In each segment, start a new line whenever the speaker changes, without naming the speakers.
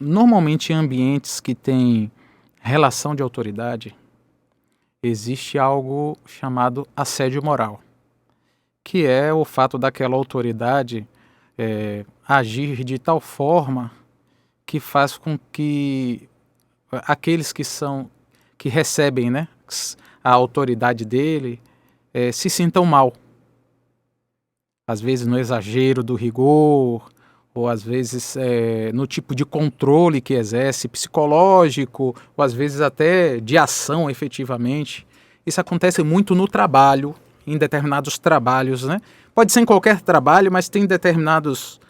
normalmente em ambientes que têm relação de autoridade, existe algo chamado assédio moral, que é o fato daquela autoridade agir de tal forma que faz com que aqueles que recebem, né, a autoridade dele se sintam mal. Às vezes no exagero do rigor, ou às vezes no tipo de controle que exerce, psicológico, ou às vezes até de ação efetivamente. Isso acontece muito no trabalho, em determinados trabalhos, né? Pode ser em qualquer trabalho, mas tem determinados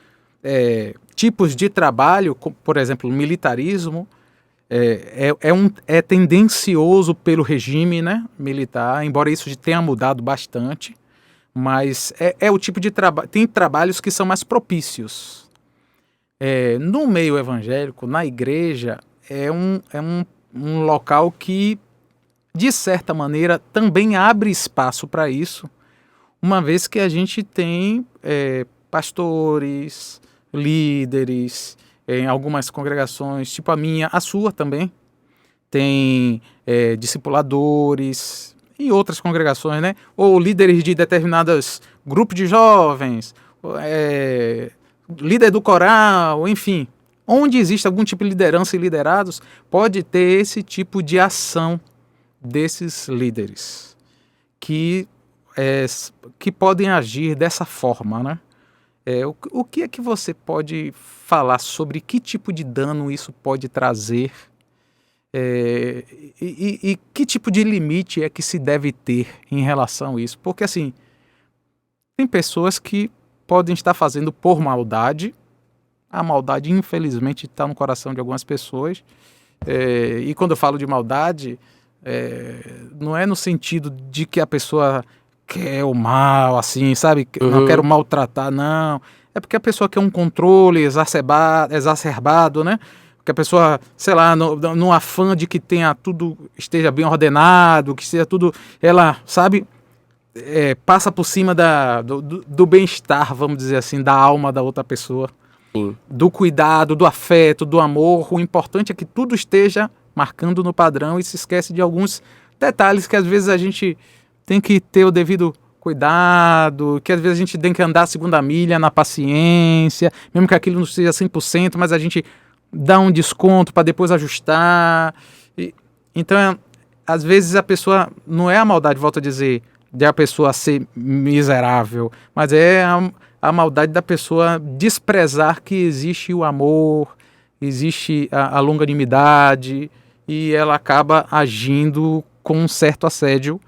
tipos de trabalho, por exemplo, o militarismo, é tendencioso pelo regime, né, militar, embora isso tenha mudado bastante, mas é o tipo de trabalho. Tem trabalhos que são mais propícios. No meio evangélico, na igreja, é um local que, de certa maneira, também abre espaço para isso, uma vez que a gente tem pastores, líderes, em algumas congregações, tipo a minha, a sua também, tem discipuladores e outras congregações, né? Ou líderes de determinados grupos de jovens, líder do coral, enfim. Onde existe algum tipo de liderança e liderados, pode ter esse tipo de ação desses líderes, que podem agir dessa forma, né? O que é que você pode falar sobre que tipo de dano isso pode trazer e que tipo de limite é que se deve ter em relação a isso? Porque, assim, tem pessoas que podem estar fazendo por maldade. A maldade, infelizmente, está no coração de algumas pessoas. E quando eu falo de maldade, não é no sentido de que a pessoa quer o mal, assim, sabe? Não quero maltratar, não. É porque a pessoa quer um controle exacerbado, né? Que a pessoa, sei lá, no afã de que esteja bem ordenado, que esteja tudo, ela, sabe, passa por cima do bem-estar, vamos dizer assim, da alma da outra pessoa.
Sim.
Do cuidado, do afeto, do amor. O importante é que tudo esteja marcando no padrão e se esquece de alguns detalhes que às vezes a gente tem que ter o devido cuidado, que às vezes a gente tem que andar a segunda milha na paciência, mesmo que aquilo não seja 100%, mas a gente dá um desconto para depois ajustar. Então, às vezes a pessoa, não é a maldade, volto a dizer, de a pessoa ser miserável, mas é a maldade da pessoa desprezar que existe o amor, existe a longanimidade, e ela acaba agindo com um certo assédio.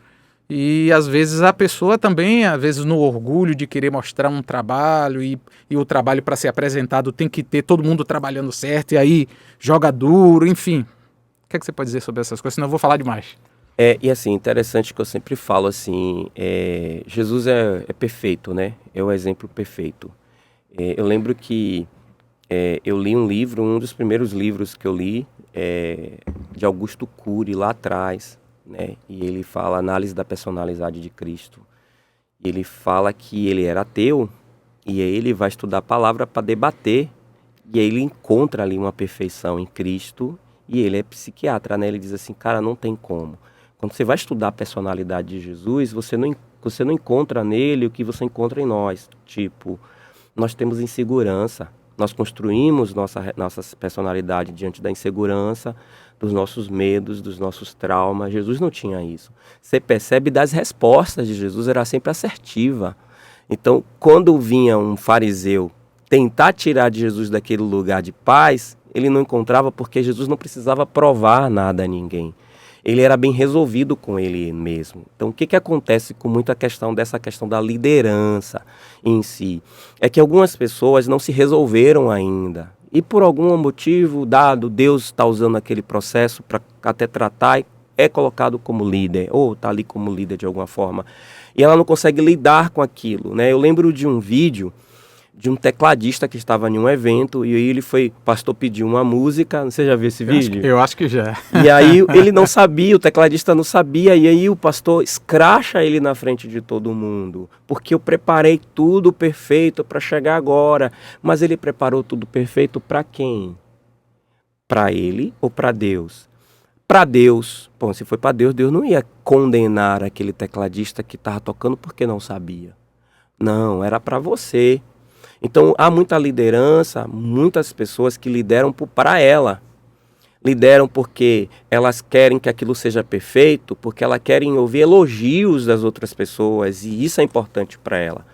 E às vezes a pessoa também, às vezes no orgulho de querer mostrar um trabalho, e o trabalho para ser apresentado tem que ter todo mundo trabalhando certo, e aí joga duro, enfim. O que é que você pode dizer sobre essas coisas? Senão eu vou falar demais.
E assim, interessante que eu sempre falo assim, Jesus é perfeito, né? É o exemplo perfeito. Eu lembro que eu li um livro, um dos primeiros livros que eu li, de Augusto Cury, lá atrás, né? E ele fala Análise da Personalidade de Cristo. E ele fala que ele era ateu, e aí ele vai estudar a palavra para debater, e aí ele encontra ali uma perfeição em Cristo, e ele é psiquiatra, né? Ele diz assim, cara, não tem como. Quando você vai estudar a personalidade de Jesus, você não encontra nele o que você encontra em nós. Tipo, nós temos insegurança, nós construímos nossa personalidade diante da insegurança, dos nossos medos, dos nossos traumas. Jesus não tinha isso. Você percebe das respostas de Jesus, era sempre assertiva. Então, quando vinha um fariseu tentar tirar de Jesus daquele lugar de paz, ele não encontrava, porque Jesus não precisava provar nada a ninguém. Ele era bem resolvido com ele mesmo. Então, o que acontece com muita questão dessa questão da liderança em si? É que algumas pessoas não se resolveram ainda. E por algum motivo dado, Deus está usando aquele processo para até tratar, e é colocado como líder, ou está ali como líder de alguma forma. E ela não consegue lidar com aquilo, né? Eu lembro de um vídeo de um tecladista que estava em um evento, e aí o pastor pediu uma música, você já viu esse vídeo?
Eu acho que já.
E aí ele não sabia, o tecladista não sabia, e aí o pastor escracha ele na frente de todo mundo, porque eu preparei tudo perfeito para chegar agora, mas ele preparou tudo perfeito para quem? Para ele ou para Deus? Para Deus. Bom, se foi para Deus, Deus não ia condenar aquele tecladista que estava tocando porque não sabia. Não, era para você. Então, há muita liderança, muitas pessoas que lideram para ela. Lideram porque elas querem que aquilo seja perfeito, porque elas querem ouvir elogios das outras pessoas, e isso é importante para ela.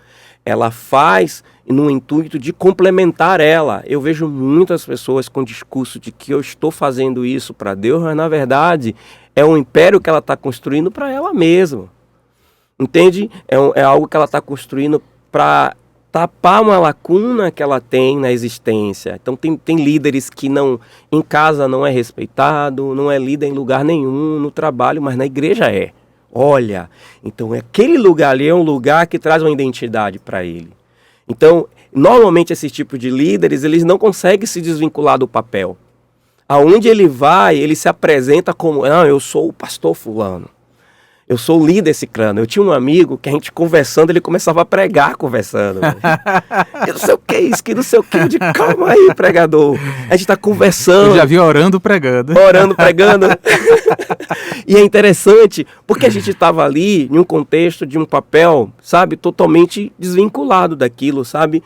Ela faz no intuito de complementar ela. Eu vejo muitas pessoas com discurso de que eu estou fazendo isso para Deus, mas na verdade é um império que ela está construindo para ela mesma. Entende? É algo que ela está construindo para tapar uma lacuna que ela tem na existência. Então tem líderes que não, em casa não é respeitado, não é líder em lugar nenhum, no trabalho, mas na igreja é. Olha, então aquele lugar ali é um lugar que traz uma identidade para ele. Então, normalmente esse tipo de líderes, eles não conseguem se desvincular do papel. Aonde ele vai, ele se apresenta como, eu sou o pastor fulano. Eu sou o líder desse clã. Eu tinha um amigo que a gente conversando, ele começava a pregar conversando. Eu não sei o que é isso, que não sei o que. Eu digo, calma aí, pregador. A gente tá conversando.
Eu já vi orando, pregando.
Orando, pregando. E é interessante, porque a gente estava ali em um contexto de um papel, sabe, totalmente desvinculado daquilo, sabe?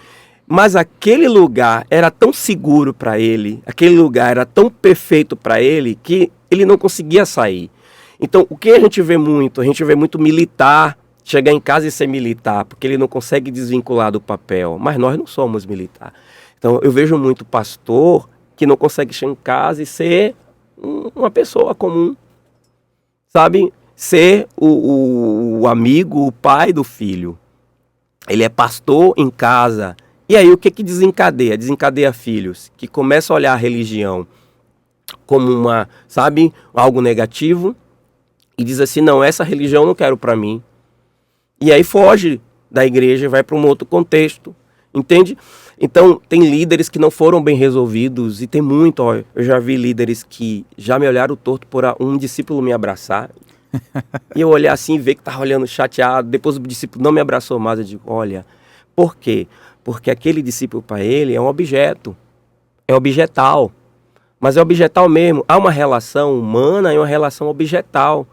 Mas aquele lugar era tão seguro para ele, aquele lugar era tão perfeito para ele, que ele não conseguia sair. Então, o que a gente vê muito? A gente vê muito militar chegar em casa e ser militar, porque ele não consegue desvincular do papel. Mas nós não somos militar. Então, eu vejo muito pastor que não consegue chegar em casa e ser uma pessoa comum. Sabe? Ser o amigo, o pai do filho. Ele é pastor em casa. E aí, o que desencadeia? Desencadeia filhos que começam a olhar a religião como algo negativo. E diz assim, não, essa religião eu não quero para mim. E aí foge da igreja e vai para um outro contexto. Entende? Então, tem líderes que não foram bem resolvidos. E tem muito, eu já vi líderes que já me olharam torto por um discípulo me abraçar. E eu olhar assim e ver que estava olhando chateado. Depois o discípulo não me abraçou mais. Eu digo, olha, por quê? Porque aquele discípulo para ele é um objeto. É objetal. Mas é objetal mesmo. Há uma relação humana e uma relação objetal.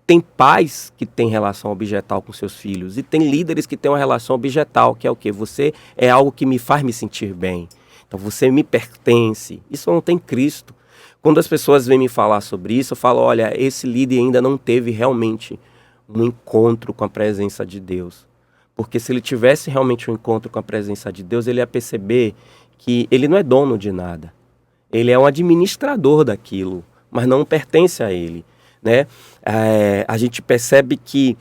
Tem pais que têm relação objetal com seus filhos e tem líderes que têm uma relação objetal, que é o quê? Você é algo que me faz me sentir bem. Então você me pertence. Isso não tem Cristo. Quando as pessoas vêm me falar sobre isso, eu falo, olha, esse líder ainda não teve realmente um encontro com a presença de Deus. Porque se ele tivesse realmente um encontro com a presença de Deus, ele ia perceber que ele não é dono de nada. Ele é um administrador daquilo, mas não pertence a ele. Né? A gente percebe que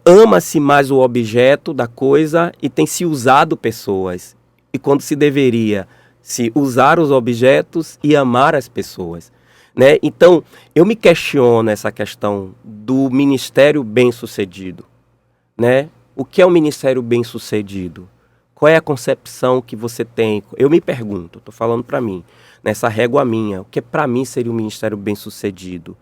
ama-se mais o objeto da coisa e tem se usado pessoas. E quando se deveria se usar os objetos e amar as pessoas. Né? Então, eu me questiono essa questão do ministério bem-sucedido. Né? O que é um ministério bem-sucedido? Qual é a concepção que você tem? Eu me pergunto, estou falando para mim, nessa régua minha, o que para mim seria um ministério bem-sucedido?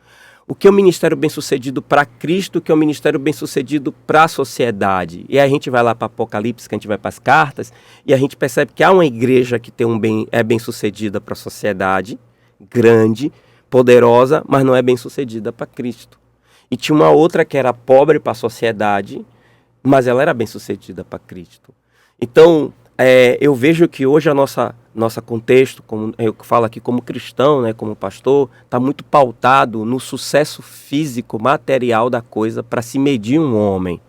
O que é um ministério bem-sucedido para Cristo, o que é um ministério bem-sucedido para a sociedade? E aí a gente vai lá para Apocalipse, que a gente vai para as cartas, e a gente percebe que há uma igreja que é bem-sucedida para a sociedade, grande, poderosa, mas não é bem-sucedida para Cristo. E tinha uma outra que era pobre para a sociedade, mas ela era bem-sucedida para Cristo. Então, eu vejo que hoje a nosso contexto, como eu falo aqui como cristão, né, como pastor, está muito pautado no sucesso físico, material da coisa para se medir um homem.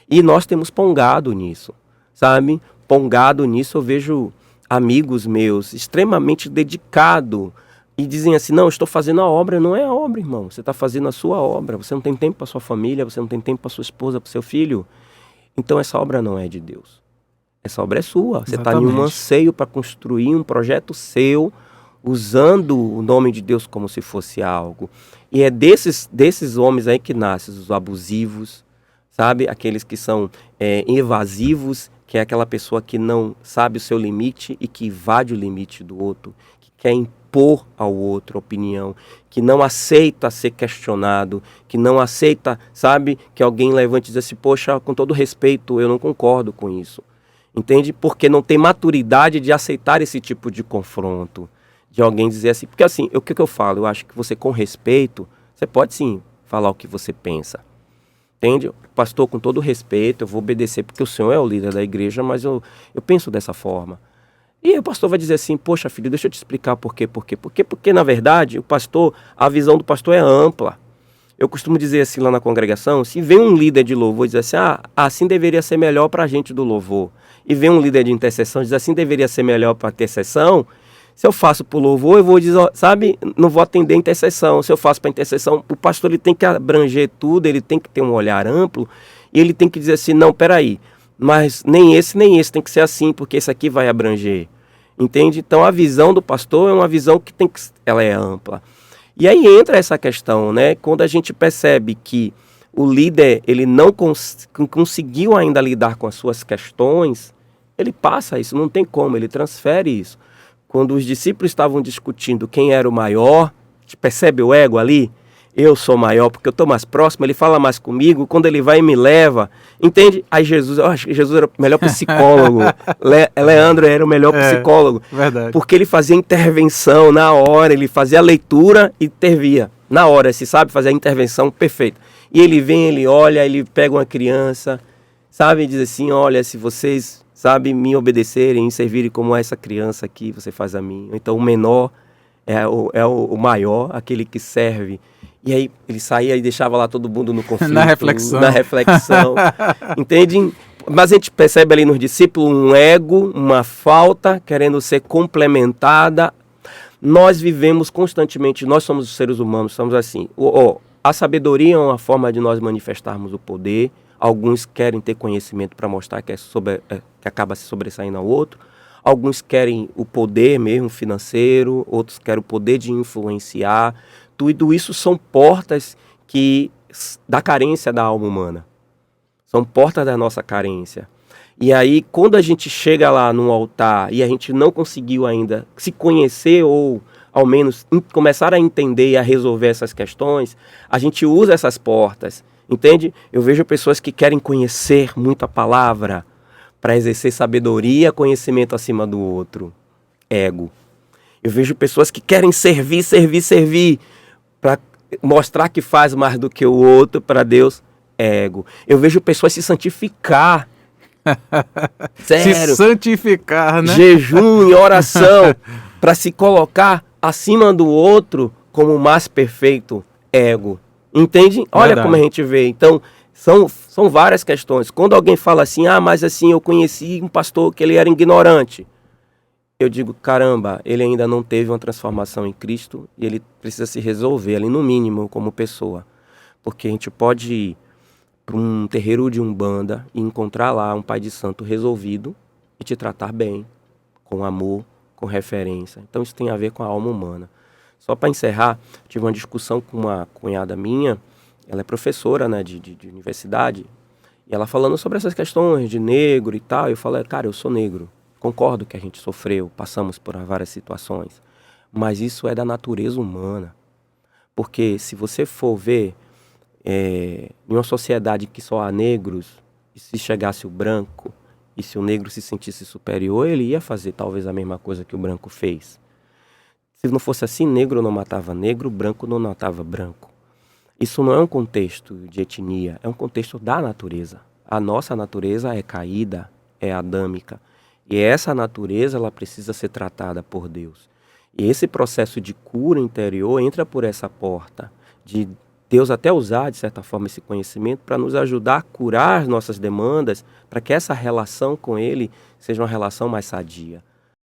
E nós temos pongado nisso, sabe? Pongado nisso, eu vejo amigos meus extremamente dedicados e dizem assim, não, eu estou fazendo a obra. Não é a obra, irmão, você está fazendo a sua obra. Você não tem tempo para sua família, você não tem tempo para sua esposa, para seu filho. Então essa obra não é de Deus. Essa obra é sua. Você está em um anseio para construir um projeto seu, usando o nome de Deus como se fosse algo. E é desses homens aí que nascem os abusivos, sabe? Aqueles que são evasivos, que é aquela pessoa que não sabe o seu limite e que invade o limite do outro, que quer impor ao outro opinião, que não aceita ser questionado, que não aceita, sabe, que alguém levante e diz assim, poxa, com todo respeito, eu não concordo com isso. Entende? Porque não tem maturidade de aceitar esse tipo de confronto. de alguém dizer assim, porque assim, o que eu falo? Eu acho que você, com respeito, você pode sim falar o que você pensa. Entende? Pastor, com todo respeito, eu vou obedecer porque o senhor é o líder da igreja, mas eu penso dessa forma. E aí o pastor vai dizer assim, poxa filho, deixa eu te explicar por quê. Porque na verdade, a visão do pastor é ampla. Eu costumo dizer assim lá na congregação, se vem um líder de louvor e diz assim, assim deveria ser melhor para a gente do louvor. E vem um líder de intercessão e diz assim deveria ser melhor para a intercessão. Se eu faço para o louvor, eu vou dizer, sabe, não vou atender a intercessão. Se eu faço para a intercessão, o pastor ele tem que abranger tudo, ele tem que ter um olhar amplo, e ele tem que dizer assim, não, peraí, mas nem esse tem que ser assim, porque esse aqui vai abranger. Entende? Então a visão do pastor é uma visão que ela é ampla. E aí entra essa questão, né? Quando a gente percebe que o líder ele não conseguiu ainda lidar com as suas questões, ele passa isso, não tem como, ele transfere isso. Quando os discípulos estavam discutindo quem era o maior, percebe o ego ali? Eu sou maior porque eu estou mais próximo, ele fala mais comigo, quando ele vai e me leva, entende? Aí eu acho que Jesus era o melhor psicólogo, Leandro era o melhor psicólogo,
verdade.
Porque ele fazia intervenção na hora, ele fazia a leitura e intervia, na hora, se sabe fazer a intervenção perfeita. E ele vem, ele olha, ele pega uma criança, sabe, e diz assim, olha, se vocês, sabe, me obedecerem e servirem como essa criança aqui, você faz a mim. Então o menor é o maior, aquele que serve. E aí ele saía e deixava lá todo mundo no conflito.
Na reflexão.
Entende? Mas a gente percebe ali nos discípulos um ego, uma falta, querendo ser complementada. Nós vivemos constantemente, nós somos os seres humanos, somos assim. A sabedoria é uma forma de nós manifestarmos o poder. Alguns querem ter conhecimento para mostrar que acaba se sobressaindo ao outro. Alguns querem o poder mesmo financeiro, outros querem o poder de influenciar. Tudo isso são portas da carência da alma humana. São portas da nossa carência. E aí, quando a gente chega lá no altar e a gente não conseguiu ainda se conhecer ou, ao menos, começar a entender e a resolver essas questões, a gente usa essas portas, entende? Eu vejo pessoas que querem conhecer muito a palavra para exercer sabedoria, conhecimento acima do outro. Ego. Eu vejo pessoas que querem servir, para mostrar que faz mais do que o outro para Deus. Ego. Eu vejo pessoas se santificar. Sério.
Se santificar, né?
Jejum e oração para se colocar acima do outro como o mais perfeito. Ego. Entende? Olha
Verdade.
como a gente vê. Então, são várias questões. Quando alguém fala assim, mas assim, eu conheci um pastor que ele era ignorante. Eu digo, caramba, ele ainda não teve uma transformação em Cristo e ele precisa se resolver ali, no mínimo, como pessoa. Porque a gente pode ir para um terreiro de Umbanda e encontrar lá um pai de santo resolvido e te tratar bem, com amor, com referência. Então isso tem a ver com a alma humana. Só para encerrar, tive uma discussão com uma cunhada minha, ela é professora, né, de universidade, e ela falando sobre essas questões de negro e tal, eu falei, cara, eu sou negro. Concordo que a gente sofreu, passamos por várias situações, mas isso é da natureza humana. Porque se você for ver, em uma sociedade que só há negros, e se chegasse o branco, e se o negro se sentisse superior, ele ia fazer talvez a mesma coisa que o branco fez. Se não fosse assim, negro não matava negro, branco não matava branco. Isso não é um contexto de etnia, é um contexto da natureza. A nossa natureza é caída, é adâmica. E essa natureza ela precisa ser tratada por Deus. E esse processo de cura interior entra por essa porta, de Deus até usar, de certa forma, esse conhecimento para nos ajudar a curar as nossas demandas, para que essa relação com Ele seja uma relação mais sadia.